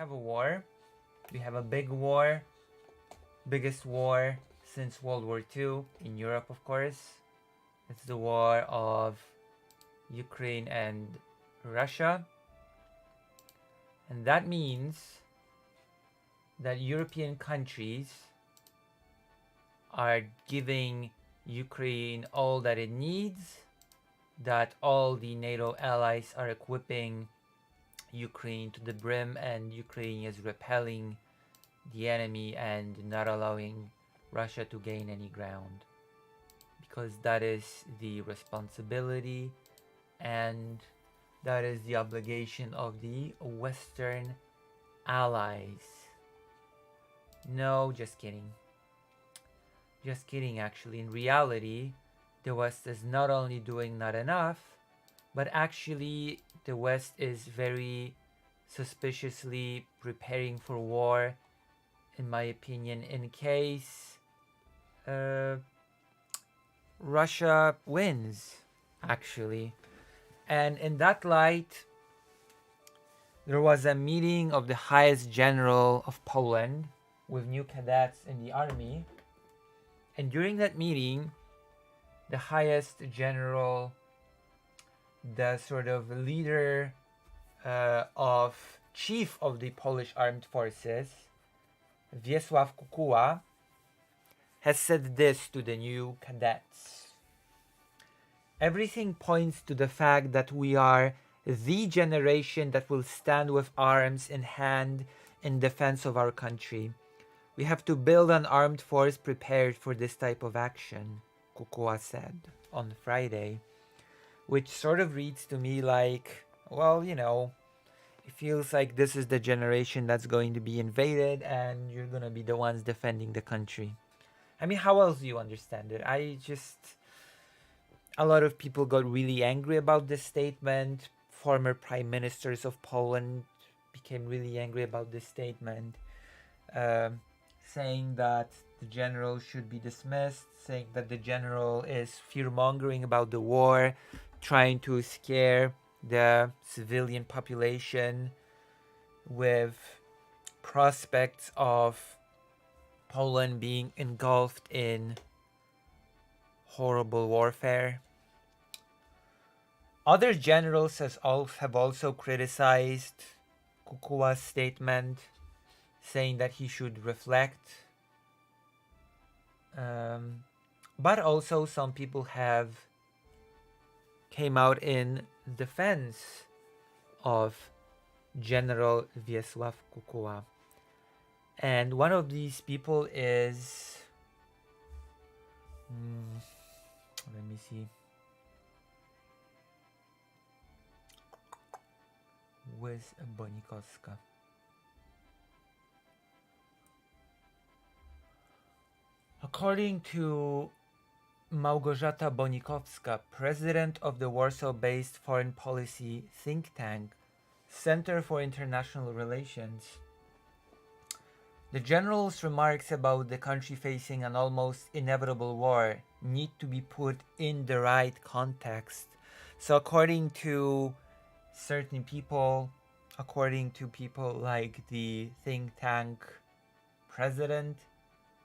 have a war. We have a big war, biggest war since World War II in Europe, of course. It's the war of Ukraine and Russia. And that means that European countries are giving Ukraine all that it needs, that all the NATO allies are equipping Ukraine to the brim, and Ukraine is repelling the enemy and not allowing Russia to gain any ground. Because that is the responsibility and that is the obligation of the Western allies. No, just kidding. Just kidding, actually. In reality, the West is not only doing not enough, but actually the West is very suspiciously preparing for war, in my opinion, in case Russia wins, actually. And in that light, there was a meeting of the highest general of Poland with new cadets in the army. And during that meeting, the highest general, the sort of leader of chief of the Polish armed forces, Wiesław Kukuła, has said this to the new cadets. Everything points to the fact that we are the generation that will stand with arms in hand in defense of our country. We have to build an armed force prepared for this type of action, Kukuła said on Friday, which sort of reads to me like, well, you know, it feels like this is the generation that's going to be invaded and you're going to be the ones defending the country. I mean, how else do you understand it? A lot of people got really angry about this statement. Former prime ministers of Poland became really angry about this statement, saying that the general should be dismissed, saying that the general is fear-mongering about the war, trying to scare the civilian population with prospects of Poland being engulfed in horrible warfare. Other generals have also criticized Kukuła's statement, saying that he should reflect. But also some people have came out in defense of General Wiesław Kukuła. And one of these people is... let me see. With Bonikowska. According to Małgorzata Bonikowska, president of the Warsaw-based foreign policy think tank, Center for International Relations, the general's remarks about the country facing an almost inevitable war need to be put in the right context. So according to certain people, according to people like the think tank president,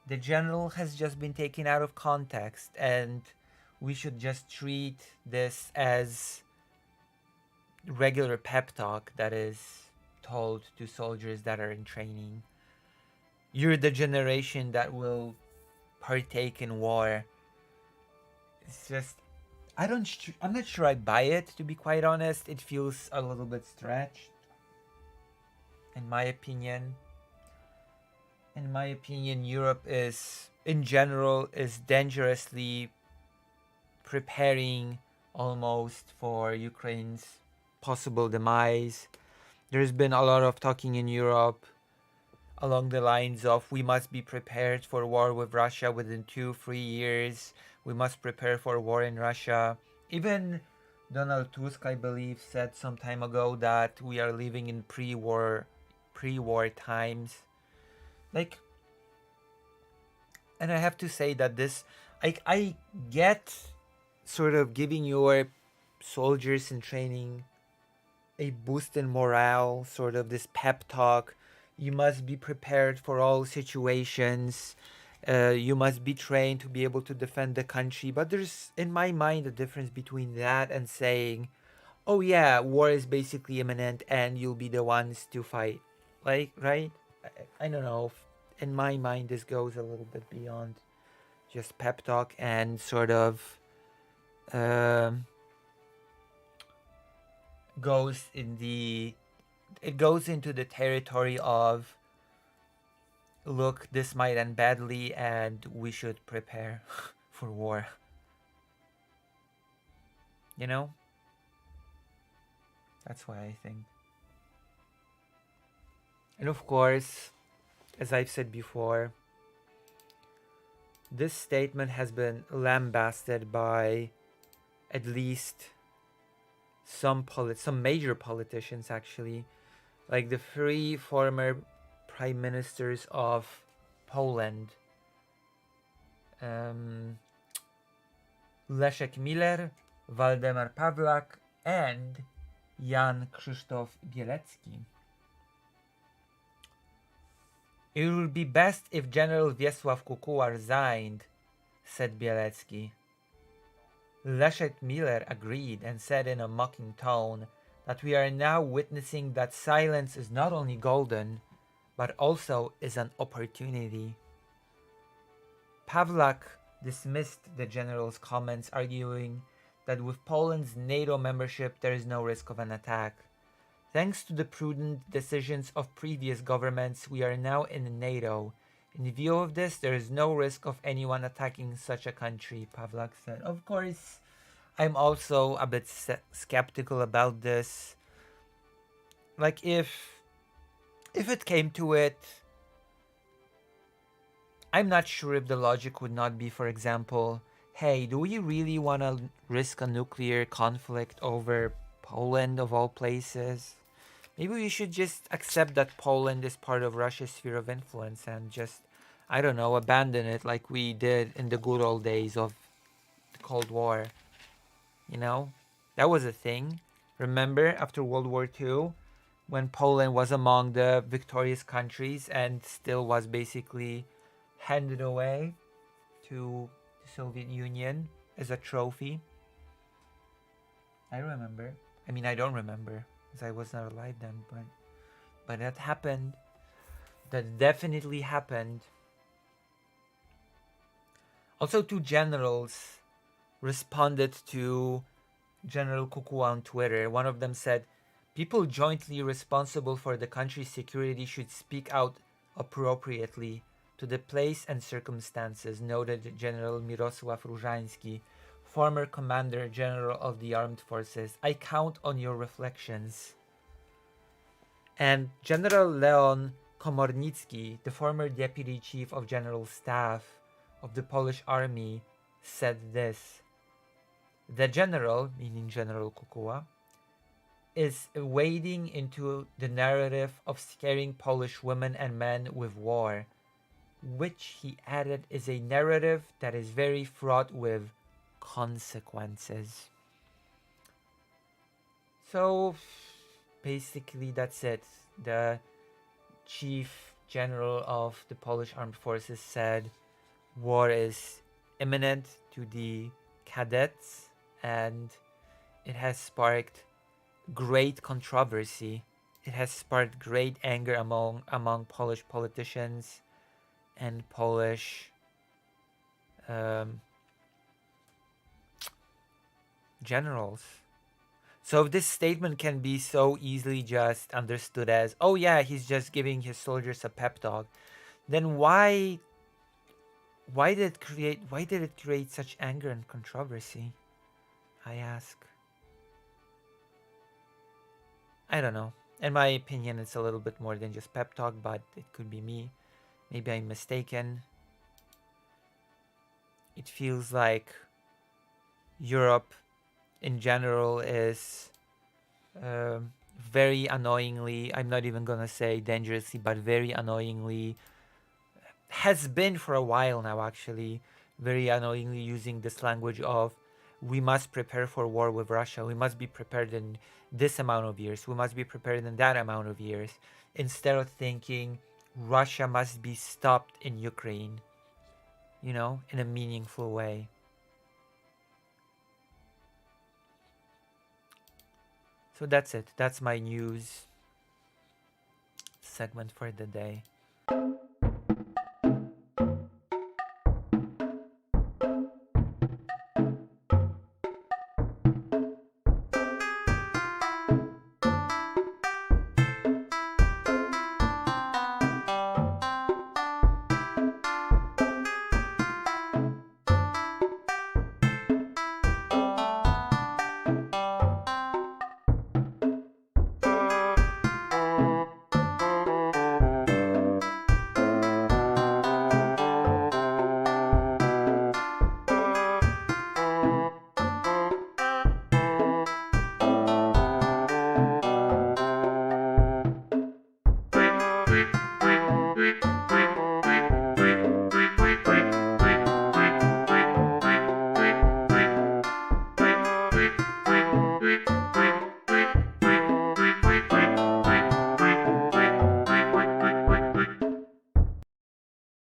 the general has just been taken out of context, and we should just treat this as regular pep talk that is told to soldiers that are in training. You're the generation that will partake in war. It's just, I'm not sure I buy it, to be quite honest. It feels a little bit stretched, in my opinion. In my opinion, Europe is, in general, is dangerously preparing almost for Ukraine's possible demise. There's been a lot of talking in Europe along the lines of we must be prepared for war with Russia within 2-3 years. We must prepare for war in Russia. Even Donald Tusk, I believe, said some time ago that we are living in pre-war times. Like, and I have to say that this, I get sort of giving your soldiers in training a boost in morale, sort of this pep talk, You must be prepared for all situations. You must be trained to be able to defend the country. But there's, in my mind, a difference between that and saying, oh yeah, war is basically imminent and you'll be the ones to fight. Like, right? I don't know. In my mind, this goes a little bit beyond just pep talk and sort of um, goes in the it goes into the territory of, look, this might end badly and we should prepare for war. You know? That's why I think. And of course, as I've said before, this statement has been lambasted by at least some major politicians, actually, like the three former prime ministers of Poland, Leszek Miller, Waldemar Pawlak, and Jan Krzysztof Bielecki. It would be best if General Wiesław Kukuła resigned, said Bielecki. Leszek Miller agreed and said in a mocking tone that we are now witnessing that silence is not only golden, but also is an opportunity. Pawlak dismissed the general's comments, arguing that with Poland's NATO membership there is no risk of an attack. Thanks to the prudent decisions of previous governments, we are now in NATO. In view of this, there is no risk of anyone attacking such a country, Pawlak said. Of course, I'm also a bit skeptical about this. Like, if it came to it, I'm not sure if the logic would not be, for example, hey, do we really want to risk a nuclear conflict over Poland of all places? Maybe we should just accept that Poland is part of Russia's sphere of influence and just, I don't know, abandon it like we did in the good old days of the Cold War. You know, that was a thing. Remember, after World War II, when Poland was among the victorious countries and still was basically handed away to the Soviet Union as a trophy. I remember. I mean, I don't remember, because I was not alive then, but that happened. That definitely happened. Also, two generals responded to General Kukuła on Twitter. One of them said, people jointly responsible for the country's security should speak out appropriately to the place and circumstances, noted General Mirosław Różański, former Commander General of the Armed Forces. I count on your reflections. And General Leon Komornicki, the former Deputy Chief of General Staff of the Polish Army, said this. The general, meaning General Kukuła, is wading into the narrative of scaring Polish women and men with war, which, he added, is a narrative that is very fraught with consequences. So, basically that's it. The Chief General of the Polish Armed Forces said war is imminent to the cadets, and it has sparked great controversy. It has sparked great anger among Polish politicians and Polish generals. So if this statement can be so easily just understood as, oh yeah, he's just giving his soldiers a pep talk, then why did it create such anger and controversy? I ask. I don't know. In my opinion, it's a little bit more than just pep talk, but it could be me. Maybe I'm mistaken. It feels like Europe in general is very annoyingly, I'm not even gonna say dangerously, but very annoyingly, has been for a while now actually, very annoyingly using this language of, we must prepare for war with Russia. We must be prepared in this amount of years. We must be prepared in that amount of years. instead of thinking Russia must be stopped in Ukraine, you know, in a meaningful way. So that's it. That's my news segment for the day.